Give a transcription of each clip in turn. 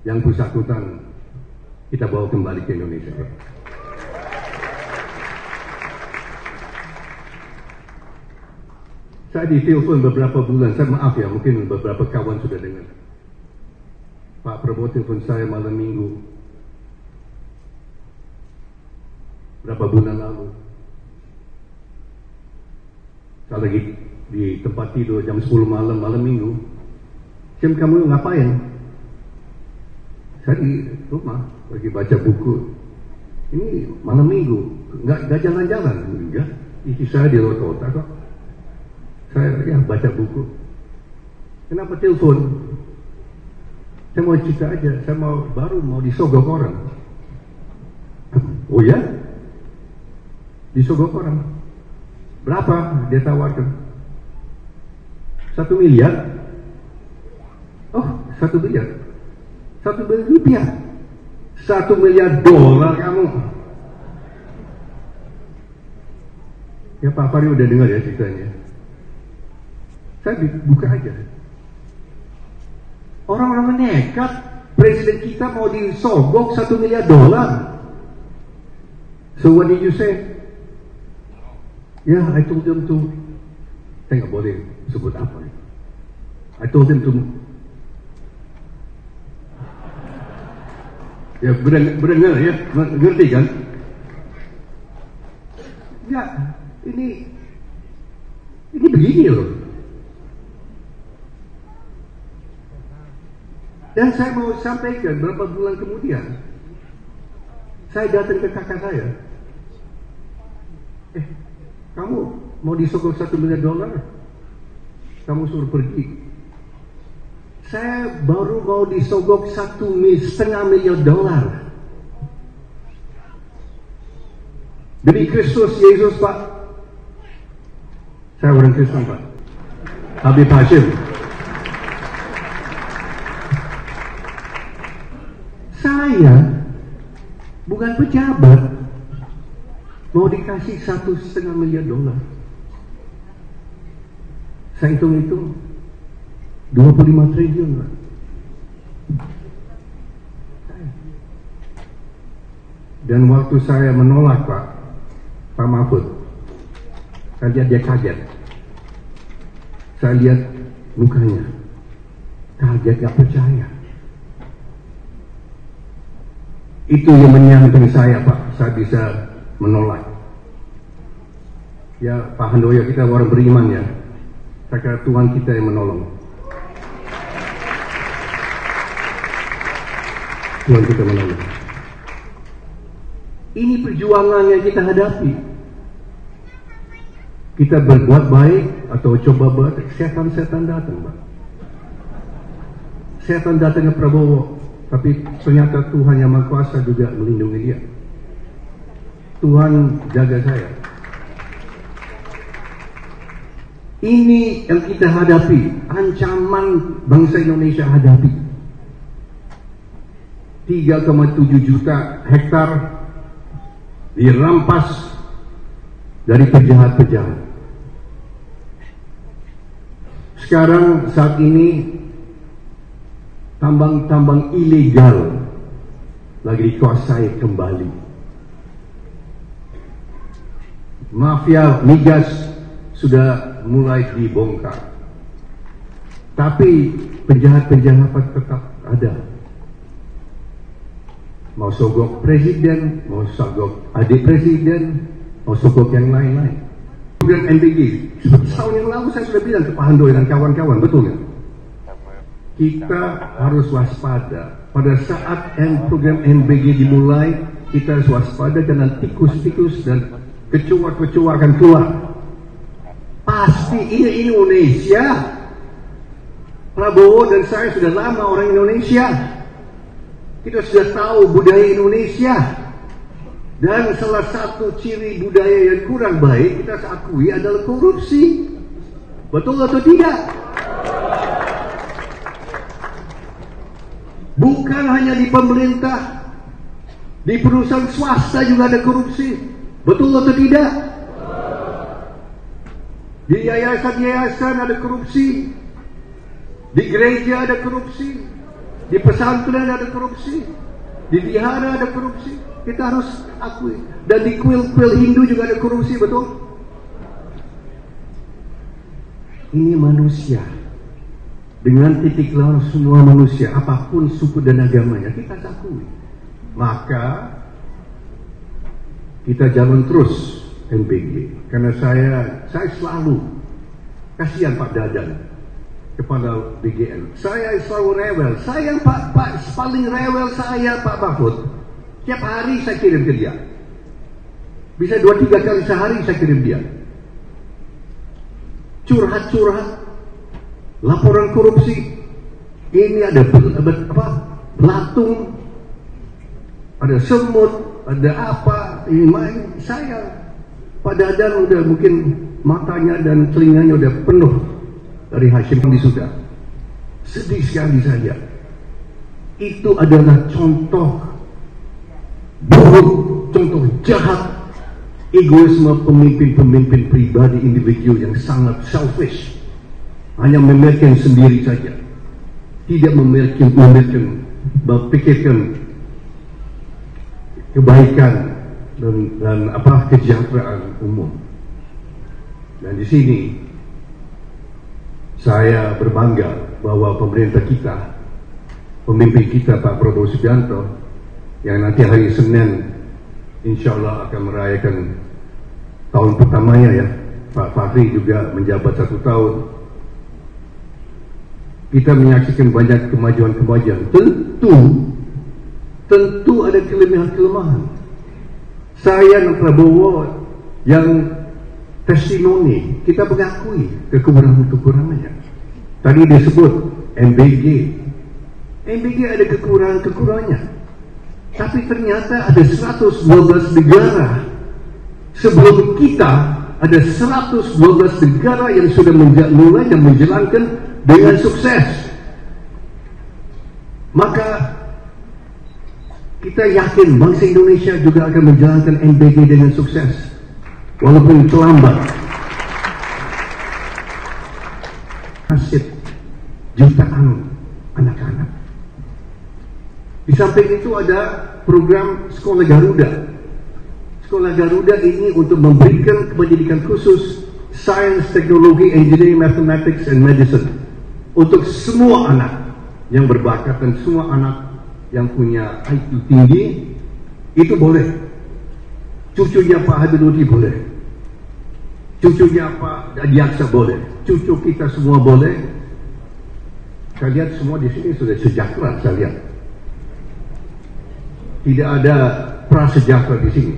yang bersangkutan kita bawa kembali ke Indonesia. Saya ditelepon beberapa bulan, saya maaf ya, mungkin beberapa kawan sudah dengar. Pak Prabowo telepon saya malam minggu, berapa bulan lalu. Saya lagi di tempat tidur jam 10 malam minggu. Jam kamu ngapain? Saya di rumah lagi baca buku. Ini malam minggu, nggak jalan-jalan, enggak. Istri saya di luar kota kok. Saya ya baca buku. Kenapa telepon? Saya mau cerita aja. Saya baru mau disogok orang. Oh ya? Disogok orang. Berapa dia tawarkan? 1 miliar. Oh, 1 miliar. 1 miliar rupiah. 1 miliar dolar kamu. Ya Pak Fahri udah dengar ya ceritanya. Saya buka aja. Orang-orang nekat. Presiden kita mau disogok 1 miliar dolar. So what did you say? Yeah, I told them to. Saya nggak boleh sebut apa. I told them to. Ya berengar ya, ngerti kan? Ya, ini begini loh. Dan saya mau sampaikan berapa bulan kemudian, saya datang ke kakak saya. Kamu mau disogok 1 miliar dolar? Kamu suruh pergi. Saya baru mau disogok 1,5 miliar dolar. Demi Kristus Yesus Pak. Saya orang Kristen Pak. Habib Hashim. Saya bukan pejabat, mau dikasih 1,5 miliar dolar. Saya hitung-hitung 25 triliun Pak. Dan waktu saya menolak Pak Mahfud, saya lihat dia kaget. Saya lihat mukanya kaget, gak percaya. Itu yang menyangkut saya Pak, saya bisa menolak. Ya Pak Handoyo, kita orang beriman ya. Saya kira Tuhan kita yang menolong. Tuhan kita menolong. Ini perjuangan yang kita hadapi. Kita berbuat baik atau coba buat, setan-setan datang Pak. Setan datang ke Prabowo. Tapi ternyata Tuhan yang Maha Kuasa juga melindungi dia. Tuhan jaga saya. Ini yang kita hadapi, ancaman bangsa Indonesia hadapi. 3,7 juta hektar dirampas dari penjahat-penjahat. Sekarang saat ini tambang-tambang ilegal lagi dikuasai kembali. Mafia migas sudah mulai dibongkar. Tapi penjahat-penjahat tetap ada. Mau sogok presiden, mau sogok adik presiden, mau sogok yang lain-lain. Program NBG, seperti tahun yang lalu saya sudah bilang ke Pak Handoyo dan kawan-kawan, betul nggak? Kita harus waspada. Pada saat program NBG dimulai, kita harus waspada karena tikus-tikus dan kecoa-kecoa akan keluar. Pasti ini Indonesia. Prabowo dan saya sudah lama orang Indonesia. Kita sudah tahu budaya Indonesia. Dan salah satu ciri budaya yang kurang baik kita akui adalah korupsi. Betul atau tidak? Bukan hanya di pemerintah, di perusahaan swasta juga ada korupsi. Betul atau tidak? Di yayasan-yayasan ada korupsi. Di gereja ada korupsi. Di pesantren ada korupsi, di vihara ada korupsi. Kita harus akui. Dan di kuil-kuil Hindu juga ada korupsi, betul? Ini manusia. Dengan titik lawan semua manusia, apapun suku dan agamanya, kita akui. Maka kita jalan terus MBG. Karena saya selalu kasihan Pak Dadan kepada BGN. Saya selalu rewel. Saya yang paling rewel saya Pak Mahfud. Tiap hari saya kirim ke dia. Bisa 2-3 kali sehari saya kirim dia. Curhat-curhat, laporan korupsi. Ini ada belatung, ada semut, ada apa. Ini main saya. Pak Dadan udah mungkin matanya dan telinganya udah penuh dari Hashim sudah. Sedih sekali saja. Itu adalah contoh buruk, contoh jahat egoisme pemimpin-pemimpin pribadi individu yang sangat selfish, hanya memikirkan sendiri saja, tidak memikirkan kebaikan dan kesejahteraan umum. Dan di sini saya berbangga bahwa pemerintah kita, pemimpin kita Pak Prabowo Subianto, yang nanti hari Senin insya Allah akan merayakan tahun pertamanya ya. Pak Fahri juga menjabat 1 tahun. Kita menyaksikan banyak kemajuan-kemajuan. Tentu ada kelemahan-kelemahan. Saya dan Prabowo yang testimoni, kita mengakui kekurangan-kekurangannya. Tadi disebut MBG ada kekurangan-kekurangannya. Tapi ternyata ada 112 negara sebelum kita, ada 112 negara yang sudah mulai dan menjalankan dengan sukses. Maka kita yakin bangsa Indonesia juga akan menjalankan MBG dengan sukses, walaupun terlambat. Nasib jutaan anak-anak. Di samping itu ada program Sekolah Garuda. Sekolah Garuda ini untuk memberikan pendidikan khusus Science, Teknologi, Engineering, Mathematics, and Medicine untuk semua anak yang berbakat dan semua anak yang punya IQ tinggi. Itu boleh. Cucunya Pak Habibie boleh, cucunya Pak Adiaksa boleh, cucu kita semua boleh. Saya lihat semua di sini sudah sejahtera, saya lihat. Tidak ada prasejahtera di sini.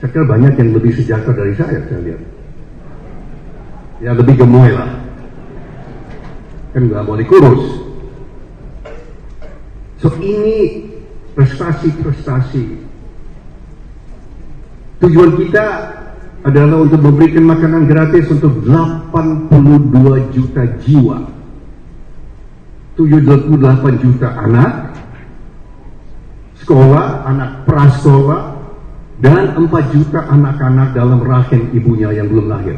Saya kira banyak yang lebih sejahtera dari saya lihat. Ya lebih gemoy lah. Kan nggak boleh kurus. So ini prestasi-prestasi. Tujuan kita adalah untuk memberikan makanan gratis untuk 82 juta jiwa. 78 juta anak sekolah, anak prasekolah, dan 4 juta anak-anak dalam rahim ibunya yang belum lahir.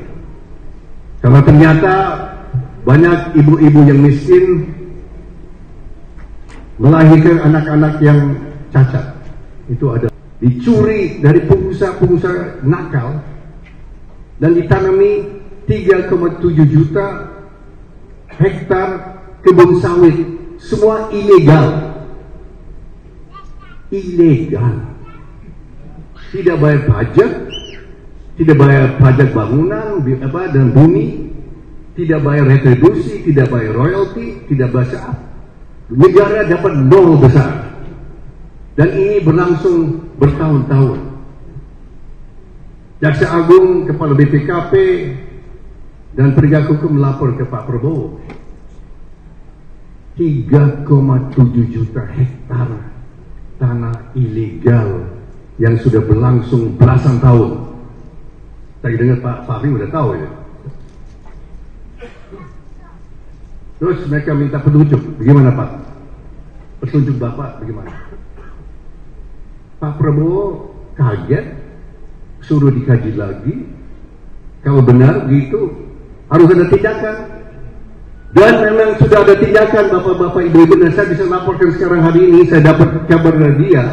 Karena ternyata banyak ibu-ibu yang miskin melahirkan anak-anak yang cacat. Itu ada dicuri dari pengusaha-pengusaha nakal dan ditanami 3,7 juta hektar kebun sawit, semua ilegal. Tidak bayar pajak, tidak bayar pajak bangunan dan bumi, tidak bayar retribusi, tidak bayar royalti, tidak bayar. Negara dapat nol besar, dan ini berlangsung bertahun-tahun. Jaksa Agung, Kepala BPKP, dan penegak hukum melapor ke Pak Prabowo. 3,7 juta hektar tanah ilegal yang sudah berlangsung belasan tahun. Saya dengar Pak Fahri udah tahu ya. Terus mereka minta petunjuk, bagaimana Pak? Petunjuk Bapak bagaimana? Pak Prabowo kaget, suruh dikaji lagi. Kalau benar gitu, harus ada tindakan. Dan memang sudah ada tindakan bapak-bapak, ibu-ibu, dan saya bisa laporkan sekarang hari ini, saya dapat kabar dari dia.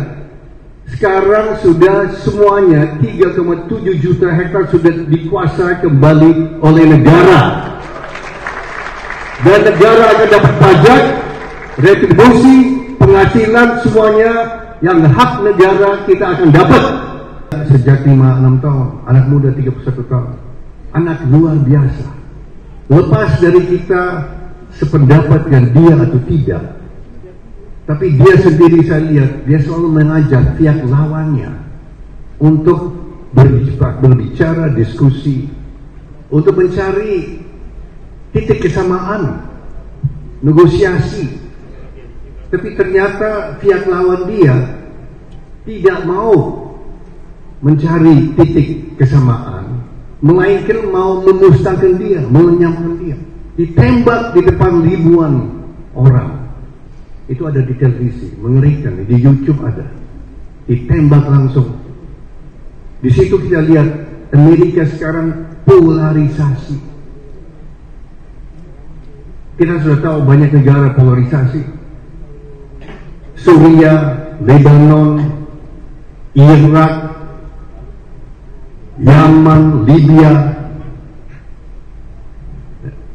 Sekarang sudah semuanya 3,7 juta hektar sudah dikuasai kembali oleh negara. Dan negara akan dapat pajak, retribusi, penghasilan, semuanya yang hak negara kita akan dapat. Sejak 5-6 tahun, anak muda 31 tahun, anak luar biasa. Lepas dari kita sependapat dengan dia atau tidak, tapi dia sendiri, saya lihat, dia selalu mengajak pihak lawannya untuk berbicara, diskusi, untuk mencari titik kesamaan, negosiasi. Tapi ternyata pihak lawan dia tidak mau mencari titik kesamaan, melainkan mau memusnahkan dia, melenyapkan dia. Ditembak di depan ribuan orang. Itu ada di televisi, mengerikan, di YouTube ada. Ditembak langsung. Di situ kita lihat Amerika sekarang polarisasi. Kita sudah tahu banyak negara polarisasi. Suria, Lebanon, Irak, Yaman, Libya,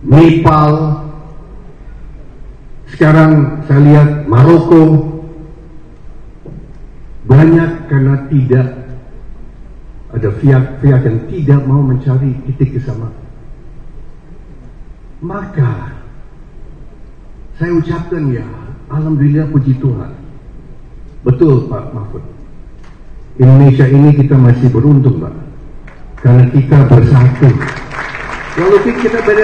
Nepal. Sekarang saya lihat Maroko. Banyak karena tidak ada pihak-pihak yang tidak mau mencari titik kesamaan. Maka saya ucapkan ya, alhamdulillah, puji Tuhan. Betul Pak Mahfud, Indonesia ini kita masih beruntung Pak, karena kita bersatu. Walaupun kita beda